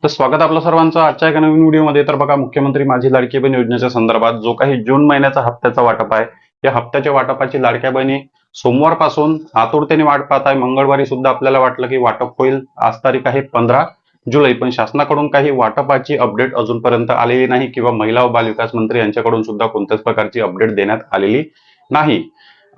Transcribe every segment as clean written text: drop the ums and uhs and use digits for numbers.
तर स्वागत आपलं सर्वांचं आजच्या एका नवीन व्हिडिओमध्ये। तर बघा, मुख्यमंत्री माझी लाडकी बहीण योजनेच्या संदर्भात जो काही जून महिन्याचा हप्त्याचा वाटप आहे, या हप्त्याच्या वाटपाची लाडक्या बहिणी सोमवारपासून आतुरतेने वाट पाहत आहे। मंगळवारी सुद्धा आपल्याला वाटलं की वाटप होईल। आज तारीख आहे 15 जुलै, पण शासनाकडून काही वाटपाची अपडेट अजूनपर्यंत आलेली नाही किंवा महिला व बालविकास मंत्री यांच्याकडून सुद्धा कोणत्याच प्रकारची अपडेट देण्यात आलेली नाही।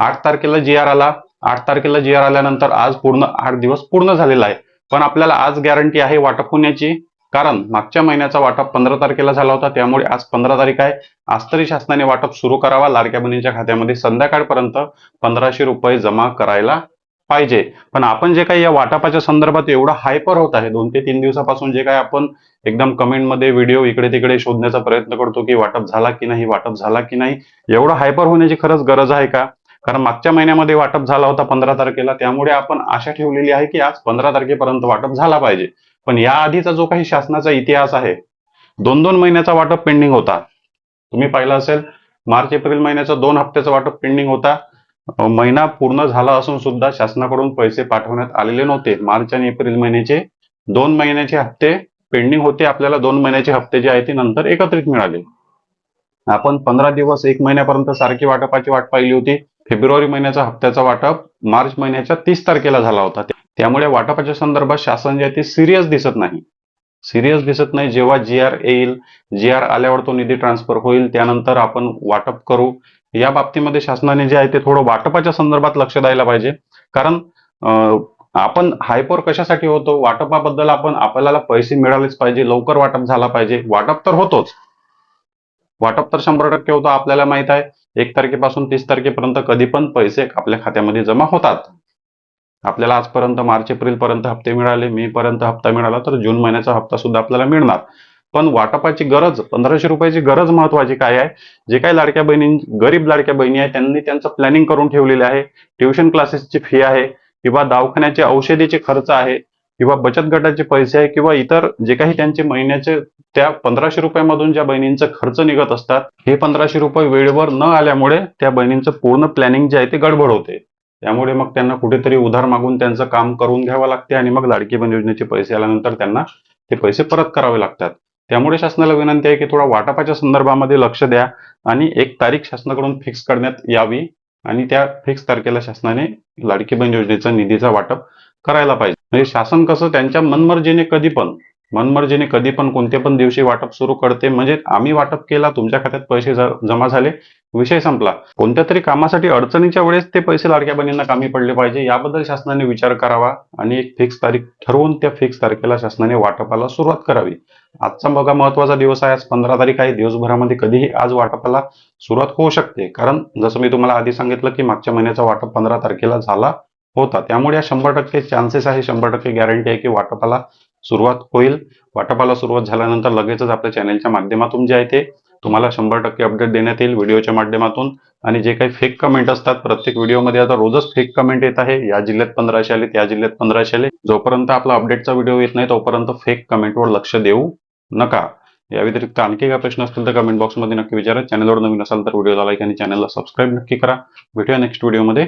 8 तारखेला जी आर आला। 8 तारखेला जी आर आल्यानंतर आज पूर्ण 8 दिवस पूर्ण झालेला आहे, पण आपल्याला आज गॅरंटी आहे वाटप होण्याची, कारण मागच्या महिन्याचा वाटप 15 तारखेला झाला होता। त्यामुळे आज 15 तारीख आहे। आज तरी शासनाने वाटप सुरू करावा। लाडक्या बहिणींच्या खात्यामध्ये संध्याकाळपर्यंत 1500 रुपये जमा करायला पाहिजे। पण आपण जे काही या वाटपाच्या संदर्भात एवढा हायपर होत आहे 2 ते 3 दिवसापासून, जे काही आपण एकदम कमेंटमध्ये व्हिडिओ इकडे तिकडे शोधण्याचा प्रयत्न करतो की वाटप झाला की नाही, वाटप झाला की नाही, एवढं हायपर होण्याची खरंच गरज आहे का? कारण मागच्या महिन्यामध्ये वाटप झाला होता 15 तारखेला, त्यामुळे आपण आशा ठेवलेली आहे की आज 15 तारखेपर्यंत वाटप झाला पाहिजे। पण या आधीचा जो काही शासनाचा इतिहास आहे, 2-2 महिन्याचा वाटप पेंडिंग होता। तुम्ही पाहिलं असेल, मार्च एप्रिल महिन्याचा 2 हप्त्याचा वाटप पेंडिंग होता। महिना पूर्ण झाला असून सुद्धा शासनाकडून पैसे पाठवण्यात आलेले नव्हते। मार्च आणि एप्रिल महिन्याचे 2 महिन्याचे हप्ते पेंडिंग होते। आपल्याला 2 महिन्याचे हप्ते जे आहे ते नंतर एकत्रित मिळाले। आपण 15 दिवस 1 महिन्यापर्यंत सारखी वाटपाची वाट पाहिली होती। फेब्रुवारी महिन्याचा हप्त्याचा वाटप मार्च महिन्याच्या 30 तारखेला झाला होता। त्यामुळे वाटपाच्या संदर्भात शासन जे आहे ते सिरियस दिसत नाही। जेव्हा जी आर येईल, जी आर आल्यावर तो निधी ट्रान्सफर होईल, त्यानंतर आपण वाटप करू। या बाबतीमध्ये शासनाने जे आहे ते थोडं वाटपाच्या संदर्भात लक्ष द्यायला पाहिजे। कारण आपण हायपर कशासाठी होतो, वाटपाबद्दल आपल्याला पैसे मिळालेच पाहिजे, लवकर वाटप झाला पाहिजे। वाटप तर होतोच, वाटप तर 100% होतं। आपल्याला माहित आहे 1 तारखेपासून 30 तारखेपर्यंत कधी पण पैसे आपल्या खात्यामध्ये जमा होतात। आपल्याला आजपर्यंत मार्च एप्रिल पर्यंत हप्ते मिळाले, मे पर्यंत हप्ता मिळाला, तर जून महिन्याचा हप्ता सुद्धा आपल्याला मिळणार। पण वाटपाची गरज, 1500 रुपयाची गरज महत्वाची काय आहे? जे काही लाडक्या बहिणी, गरीब लाडक्या बहिणी आहेत, त्यांनी त्यांचं प्लॅनिंग करून ठेवलेले आहे। ट्युशन क्लासेसची फी आहे, किंवा दवाखान्याचे औषधीचे खर्च आहे, किंवा बचत गटाचे पैसे आहे, किंवा इतर जे काही त्यांचे महिन्याचे त्या 1500 रुपयामधून ज्या बहिणींचा खर्च निघत असतात, हे 1500 रुपये वेळेवर न आल्यामुळे त्या बहिणींचं पूर्ण प्लॅनिंग जे आहे ते गडबड होते। त्यामुळे मग त्यांना कुठेतरी उधार मागून त्यांचं काम करून घ्यावं लागते, आणि मग लाडकी बहीण योजनेचे पैसे आल्यानंतर त्यांना ते पैसे परत करावे लागतात। त्यामुळे शासनाला विनंती आहे की थोडा वाटपाच्या संदर्भामध्ये लक्ष द्या, आणि एक तारीख शासनाकडून फिक्स करण्यात यावी, आणि त्या फिक्स तारखेला शासनाने लाडकी बहीण योजनेचा निधीचा वाटप करायला पाहिजे। म्हणजे शासन कसं त्यांच्या मनमर्जीने कधी पण कोणत्या पण दिवशी वाटप सुरू करते। म्हणजे आम्ही वाटप केला, तुमच्या खात्यात पैसे जमा झाले, विषय संपला। कोणत्या तरी कामासाठी अडचणीच्या वेळेस ते पैसे लाडक्या बहिणींना कामी पडले पाहिजे, याबद्दल शासनाने विचार करावा, आणि एक फिक्स तारीख ठरवून त्या फिक्स तारखेला शासनाने वाटपाला सुरुवात करावी। आजचा बघा महत्वाचा दिवस आहे, आज 15 तारीख आहे। दिवसभरामध्ये कधीही आज वाटपाला सुरुवात होऊ शकते, कारण जसं मी तुम्हाला आधी सांगितलं की मागच्या महिन्याचा वाटप 15 तारखेला झाला होता। त्यामुळे या 100% चान्सेस आहे, 100% गॅरंटी आहे की वाटपाला सुरुवात होईल। वाटपाला सुरुवात झाल्यानंतर लगेचच आपल्या चॅनलच्या माध्यमातून जे आहे ते तुम्हाला 100% अपडेट देण्यात येईल, व्हिडिओच्या माध्यमातून। आणि जे काही फेक कमेंट असतात प्रत्येक व्हिडिओमध्ये, आता रोजच फेक कमेंट येत आहे, या जिल्ह्यात 1500 आले, त्या जिल्ह्यात 1500 आले। जोपर्यंत आपला अपडेटचा व्हिडिओ येत नाही तोपर्यंत फेक कमेंटवर लक्ष देऊ नका। या व्यतिरिक्त आणखी काय प्रश्न असतील तर कमेंट बॉक्समध्ये नक्की विचारा। चॅनलवर नवीन असाल तर व्हिडिओला लाईक आणि चॅनलला सबस्क्राईब नक्की करा। भेटूया नेक्स्ट व्हिडिओमध्ये।